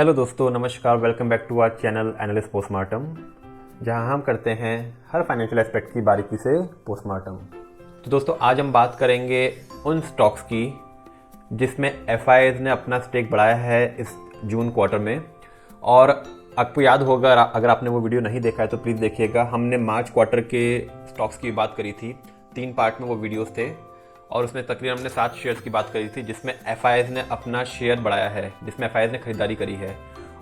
Hello दोस्तों, नमस्कार। Welcome back to our channel analyst postmortem, जहां हम करते हैं हर फाइनेंशियल एस्पेक्ट की बारीकी से पोस्टमार्टम। तो दोस्तों, आज हम बात करेंगे उन स्टॉक्स की जिसमें एफआईआईज ने अपना स्टेक बढ़ाया है इस जून क्वार्टर में। और आपको याद होगा, अगर आपने वो वीडियो नहीं देखा है तो प्लीज़ देखिएगा। हमने मार्च क्वार्टर के स्टॉक्स की बात करी थी, 3 पार्ट में वो वीडियोस थे और उसमें तकरीबन हमने 7 शेयर्स की बात करी थी जिसमें एफआईआईज ने अपना शेयर बढ़ाया है, जिसमें एफआईआईज ने खरीदारी करी है।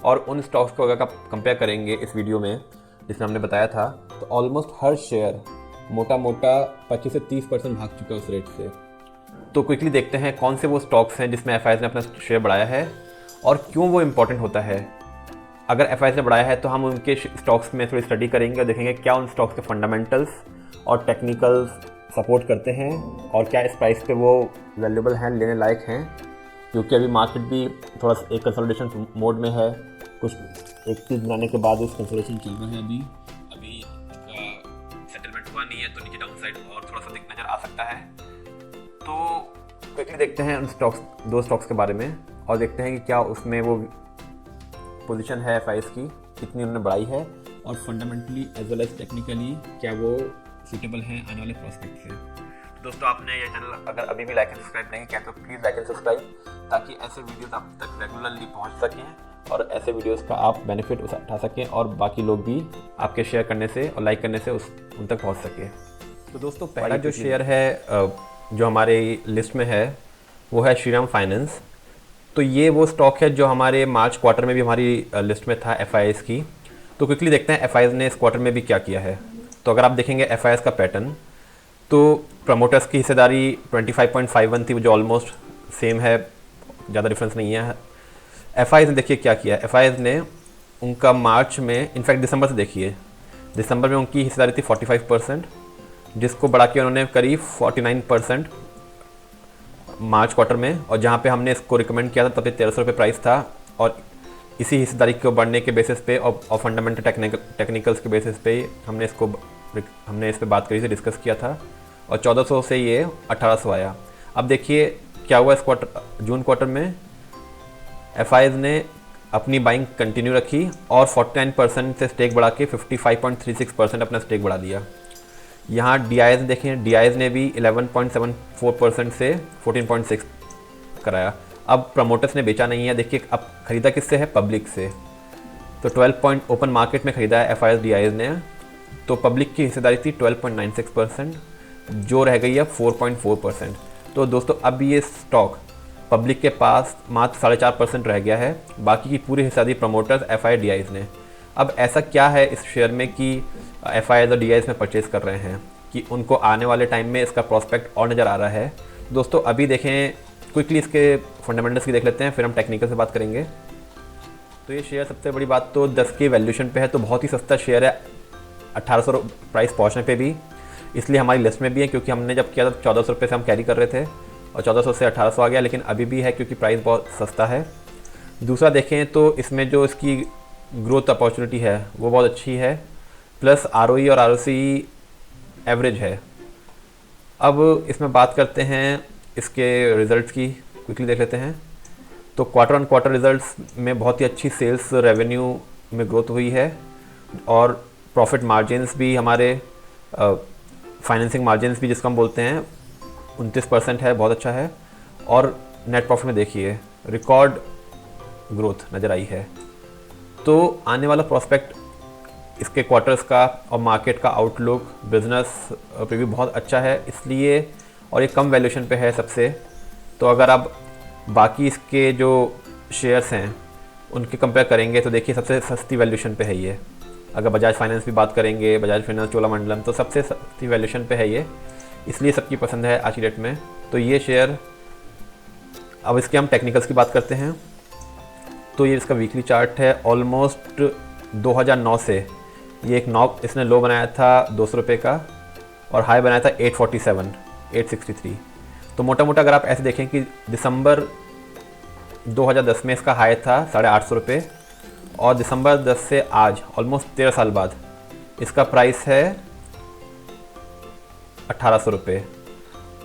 और उन स्टॉक्स को अगर आप कंपेयर करेंगे इस वीडियो में जिसमें हमने बताया था, तो ऑलमोस्ट हर शेयर मोटा 25 से 30% भाग चुका है उस रेट से। तो क्विकली देखते हैं कौन से वो स्टॉक्स हैं जिसमें एफआईआईज ने अपना शेयर बढ़ाया है और क्यों वो इम्पोर्टेंट होता है। अगर एफआईआईज ने बढ़ाया है तो हम उनके स्टॉक्स में थोड़ी स्टडी करेंगे और देखेंगे क्या उन स्टॉक्स के फंडामेंटल्स और टेक्निकल्स सपोर्ट करते हैं और क्या इस प्राइस पे वो वैल्यूएबल हैं, लेने लायक हैं। क्योंकि अभी मार्केट भी थोड़ा एक कंसोलिडेशन मोड में है, कुछ एक चीज़ बनाने के बाद उस कंसोलिडेशन चल रहा है। अभी इसका सेटलमेंट हुआ नहीं है तो नीचे डाउन साइड और थोड़ा सा नज़र आ सकता है। तो क्विकली देखते हैं उन स्टॉक्स, 2 स्टॉक्स के बारे में और देखते हैं कि क्या उसमें वो पोजीशन है एफआईआईज की, कितनी उन्होंने बढ़ाई है और fundamentally as well as technically क्या वो सूटेबल हैं आने वाले प्रोस्पेक्ट से। तो दोस्तों, आपने ये चैनल अगर अभी भी लाइक एंड सब्सक्राइब नहीं किया तो प्लीज़ लाइक एंड सब्सक्राइब, ताकि ऐसे वीडियोस आप तक रेगुलरली पहुंच सकें और ऐसे वीडियोस का आप बेनिफिट उठा सकें और बाकी लोग भी आपके शेयर करने से और लाइक करने से उन तक पहुंच सके। तो दोस्तों, पहला जो शेयर है जो हमारे लिस्ट में है वो है श्रीराम फाइनेंस। तो ये वो स्टॉक है जो हमारे मार्च क्वार्टर में भी हमारी लिस्ट में था एफआईआईज की। तो क्विकली देखते हैं एफआईआईज ने इस क्वार्टर में भी क्या किया है। तो अगर आप देखेंगे एफआईआईज का पैटर्न, तो प्रमोटर्स की हिस्सेदारी 25.51 थी, जो ऑलमोस्ट सेम है, ज़्यादा डिफरेंस नहीं है। एफआईआईज ने देखिए क्या किया। एफआईआईज ने उनका मार्च में, इनफैक्ट दिसंबर से देखिए, दिसंबर में उनकी हिस्सेदारी थी 45%, जिसको बढ़ा के उन्होंने करीब 49% मार्च क्वार्टर में। और जहाँ पे हमने इसको रिकमेंड किया था तब 1300 रुपये प्राइस था और इसी हिस्सेदारी को बढ़ने के बेसिस पे और फंडामेंटल टेक्निकल्स के बेसिस पे हमने इस पे बात करी थी, डिस्कस किया था। और 1400 से ये 1800 आया। अब देखिए क्या हुआ इस जून क्वार्टर में। एफआईआईज ने अपनी बाइंग कंटिन्यू रखी और 49% से स्टेक बढ़ा के 55.36% अपना स्टेक बढ़ा दिया। यहाँ डीआईएस देखें, डीआईएस ने भी 11.74% से 14.6 कराया। अब प्रमोटर्स ने बेचा नहीं है। देखिए अब ख़रीदा किससे है, पब्लिक से। तो 12 ओपन मार्केट में ख़रीदा है एफआईआईज डीआईएस ने। तो पब्लिक की हिस्सेदारी थी 12.96%, जो रह गई है 4.4%। तो दोस्तों, अब ये स्टॉक पब्लिक के पास मात्र 4.5% रह गया है, बाकी की पूरी हिस्सेदारी प्रमोटर्स एफआईआईज डीआईएस ने। अब ऐसा क्या है इस शेयर में कि एफआईआईज और डीआईएस में परचेज कर रहे हैं कि उनको आने वाले टाइम में इसका प्रॉस्पेक्ट और नज़र आ रहा है। दोस्तों, अभी देखें, क्विकली इसके फंडामेंटल्स की देख लेते हैं, फिर हम टेक्निकल से बात करेंगे। तो ये शेयर, सबसे बड़ी बात तो 10 की वैल्यूएशन पे है, तो बहुत ही सस्ता शेयर है 1800 प्राइस पहुंचने पे भी। इसलिए हमारी लिस्ट में भी है, क्योंकि हमने जब किया था 1400 रुपये से हम कैरी कर रहे थे और 1400 से 1800 आ गया, लेकिन अभी भी है क्योंकि प्राइस बहुत सस्ता है। दूसरा देखें तो इसमें जो इसकी ग्रोथ अपॉर्चुनिटी है वो बहुत अच्छी है, प्लस आरओई और आरओसी एवरेज है। अब इसमें बात करते हैं इसके रिज़ल्ट्स की, क्विकली देख लेते हैं। तो क्वार्टर ऑन क्वार्टर रिजल्ट्स में बहुत ही अच्छी सेल्स रेवेन्यू में ग्रोथ हुई है और प्रॉफिट मार्जिन्स भी, हमारे फाइनेंसिंग मार्जिन्स भी जिसको हम बोलते हैं, 29% है, बहुत अच्छा है। और नेट प्रॉफिट में देखिए रिकॉर्ड ग्रोथ नज़र आई है। तो आने वाला प्रॉस्पेक्ट इसके क्वार्टर्स का और मार्केट का आउटलुक बिजनेस पे भी बहुत अच्छा है, इसलिए, और ये कम वैल्यूएशन पे है सबसे। तो अगर आप बाकी इसके जो शेयर्स हैं उनके कंपेयर करेंगे तो देखिए सबसे सस्ती वैल्यूएशन पे है ये। अगर बजाज फाइनेंस भी बात करेंगे, बजाज फाइनेंस, चोलामंडलम, तो सबसे सस्ती वैल्यूएशन पे है ये, इसलिए सबकी पसंद है आज की डेट में। तो ये शेयर, अब इसके हम टेक्निकल्स की बात करते हैं। तो ये इसका वीकली चार्ट है। ऑलमोस्ट 2009 से ये एक नॉक, इसने लो बनाया था 200 रुपये का और हाई बनाया था 847, 863। तो मोटा मोटा अगर आप ऐसे देखें कि दिसंबर 2010 में इसका हाई था 850 रुपये और दिसंबर 10 से आज ऑलमोस्ट 13 साल बाद इसका प्राइस है 1800 रुपये।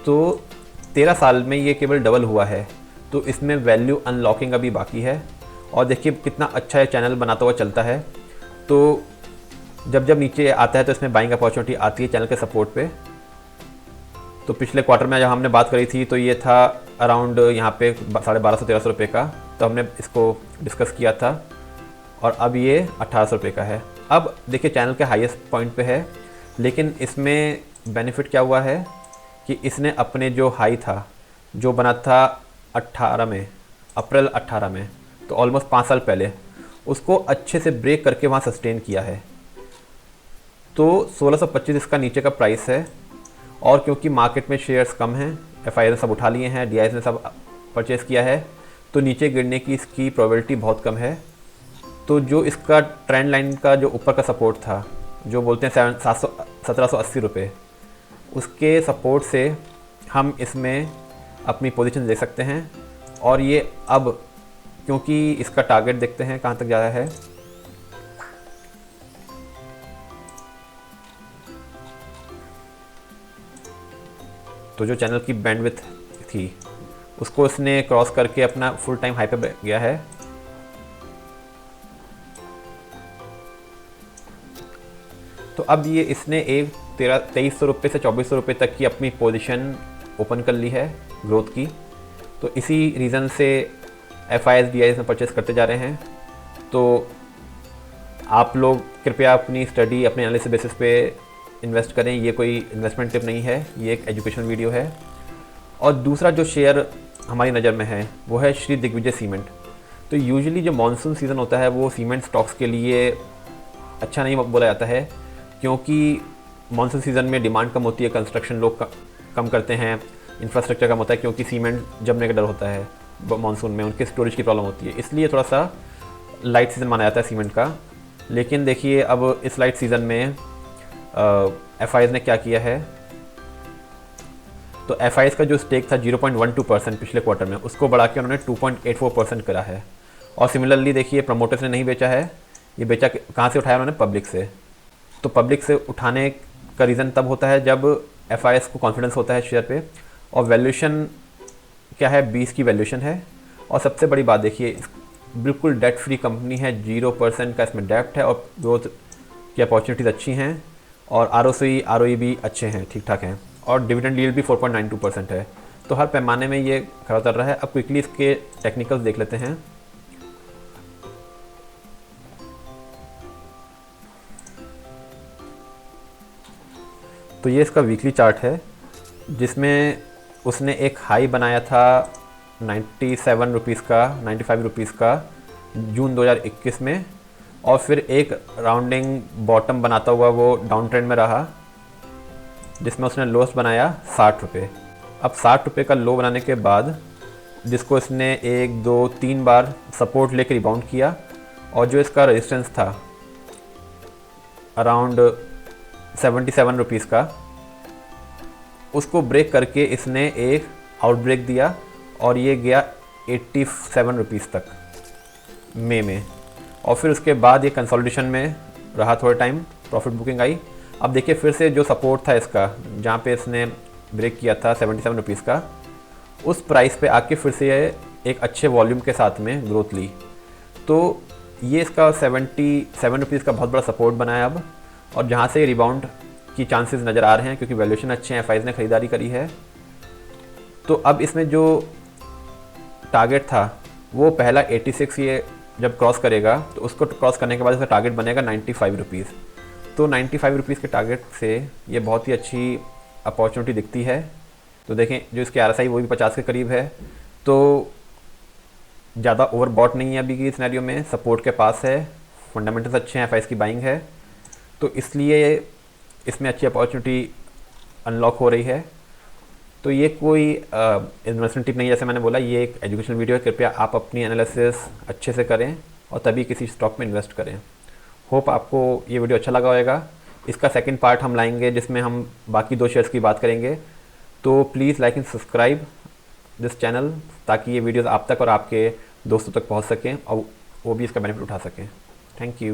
तो 13 साल में ये केवल डबल हुआ है। तो इसमें वैल्यू अनलॉकिंग अभी बाकी है और देखिए कितना अच्छा ये चैनल बनाता हुआ चलता है। तो जब जब नीचे आता है तो इसमें बाइंग अपॉर्चुनिटी आती है चैनल के सपोर्ट पे। तो पिछले क्वार्टर में जब हमने बात करी थी तो ये था अराउंड यहाँ पे 1250-1300 रुपये का, तो हमने इसको डिस्कस किया था, और अब ये 1800 रुपये का है। अब देखिए चैनल के हाईएस्ट पॉइंट पे है, लेकिन इसमें बेनिफिट क्या हुआ है कि इसने अपने जो हाई था जो बना था 18 में, अप्रैल 18 में, तो ऑलमोस्ट 5 साल पहले, उसको अच्छे से ब्रेक करके वहाँ सस्टेन किया है। तो 1625 इसका नीचे का प्राइस है, और क्योंकि मार्केट में शेयर्स कम हैं, एफआईआई ने सब उठा लिए हैं, डीआईएस ने सब परचेस किया है, तो नीचे गिरने की इसकी प्रोबेबिलिटी बहुत कम है। तो जो इसका ट्रेंड लाइन का जो ऊपर का सपोर्ट था, जो बोलते हैं 1780 रुपये, उसके सपोर्ट से हम इसमें अपनी पोजीशन ले सकते हैं। और ये अब क्योंकि इसका टारगेट देखते हैं कहाँ तक जा रहा है, तो जो चैनल की बैंडविड्थ थी उसको इसने क्रॉस करके अपना फुल टाइम हाई पे गया है। तो अब ये इसने एक 2300 रुपये से 2400 रुपये तक की अपनी पोजीशन ओपन कर ली है ग्रोथ की। तो इसी रीज़न से एफआईआई डीआईएस में परचेस करते जा रहे हैं। तो आप लोग कृपया अपनी स्टडी अपने एनालिसिस बेसिस पे इन्वेस्ट करें, ये कोई इन्वेस्टमेंट टिप नहीं है, ये एक एजुकेशनल वीडियो है। और दूसरा जो शेयर हमारी नज़र में है वो है श्री दिग्विजय सीमेंट। तो यूजुअली जो मानसून सीज़न होता है वो सीमेंट स्टॉक्स के लिए अच्छा नहीं बोला जाता है, क्योंकि मानसून सीज़न में डिमांड कम होती है, कंस्ट्रक्शन लोग कम करते हैं, इंफ्रास्ट्रक्चर कम होता है, क्योंकि सीमेंट जमने का डर होता है मानसून में, उनके स्टोरेज की प्रॉब्लम होती है, इसलिए थोड़ा सा लाइट सीज़न माना जाता है सीमेंट का। लेकिन देखिए अब इस लाइट सीज़न में एफआईआई ने क्या किया है, तो एफआईआई का जो स्टेक था 0.12% पिछले क्वार्टर में, उसको बढ़ा के उन्होंने 2.84% करा है। और सिमिलरली देखिए प्रमोटर्स ने नहीं बेचा है, ये बेचा कहाँ से उठाया उन्होंने, पब्लिक से। तो पब्लिक से उठाने का रीज़न तब होता है जब एफआईआई को कॉन्फिडेंस होता है शेयर पे, और वैल्यूएशन क्या है, 20 की वैल्यूएशन है। और सबसे बड़ी बात देखिए, बिल्कुल डेट फ्री कंपनी है, 0% का इसमें डेप्ट है, और ग्रोथ की अपॉर्चुनिटीज़ अच्छी हैं, और आरओई भी अच्छे हैं, ठीक ठाक हैं, और डिविडेंड यील्ड भी 4.92% है। तो हर पैमाने में ये खड़ा उतर रहा है। अब क्विकली इसके टेक्निकल्स देख लेते हैं। तो ये इसका वीकली चार्ट है, जिसमें उसने एक हाई बनाया था 97 रुपीज़ का, 95 रुपीज़ का जून 2021 में, और फिर एक राउंडिंग बॉटम बनाता हुआ वो डाउन ट्रेंड में रहा, जिसमें उसने लोस्ट बनाया 60 रुपये। अब 60 रुपये का लो बनाने के बाद जिसको इसने 1, 2, 3 बार सपोर्ट लेकर रिबाउंड किया, और जो इसका रेजिस्टेंस था अराउंड 77 रुपीज़ का, उसको ब्रेक करके इसने एक आउटब्रेक दिया, और ये गया 87 रुपीज़ तक मई में। और फिर उसके बाद ये कंसोलिडेशन में रहा थोड़े टाइम, प्रॉफिट बुकिंग आई। अब देखिए फिर से जो सपोर्ट था इसका, जहाँ पे इसने ब्रेक किया था 77 रुपीज़ का, उस प्राइस पे आके फिर से ये एक अच्छे वॉल्यूम के साथ में ग्रोथ ली। तो ये इसका 77 रुपीज़ का बहुत बड़ा सपोर्ट बना है अब, और जहाँ से रिबाउंड की चांसेस नज़र आ रहे हैं, क्योंकि वैल्यूएशन अच्छे हैं, एफआईआई ने ख़रीदारी करी है। तो अब इसमें जो टारगेट था वो पहला 86 ये जब क्रॉस करेगा, तो उसको क्रॉस करने के बाद इसका टारगेट बनेगा 95 रुपीज़। तो 95 रुपीज़ के टारगेट से ये बहुत ही अच्छी अपॉर्चुनिटी दिखती है। तो देखें जो इसके आरएसआई वो भी 50 के करीब है, तो ज़्यादा ओवरबॉट नहीं है अभी की सिनेरियो में, सपोर्ट के पास है, फंडामेंटल्स अच्छे हैं, एफआईआई की बाइंग है, तो इसलिए इसमें अच्छी अपॉर्चुनिटी अनलॉक हो रही है। तो ये कोई इन्वेस्टमेंट टिप नहीं, जैसे मैंने बोला, ये एक एजुकेशनल वीडियो है। कृपया आप अपनी एनालिसिस अच्छे से करें और तभी किसी स्टॉक में इन्वेस्ट करें। होप आपको ये वीडियो अच्छा लगा होगा। इसका सेकंड पार्ट हम लाएंगे, जिसमें हम बाकी 2 शेयर्स की बात करेंगे। तो please like and subscribe this channel, ताकि ये वीडियोज़ आप तक और आपके दोस्तों तक पहुँच सकें, और वो भी इसका बेनिफिट उठा सकें। Thank you.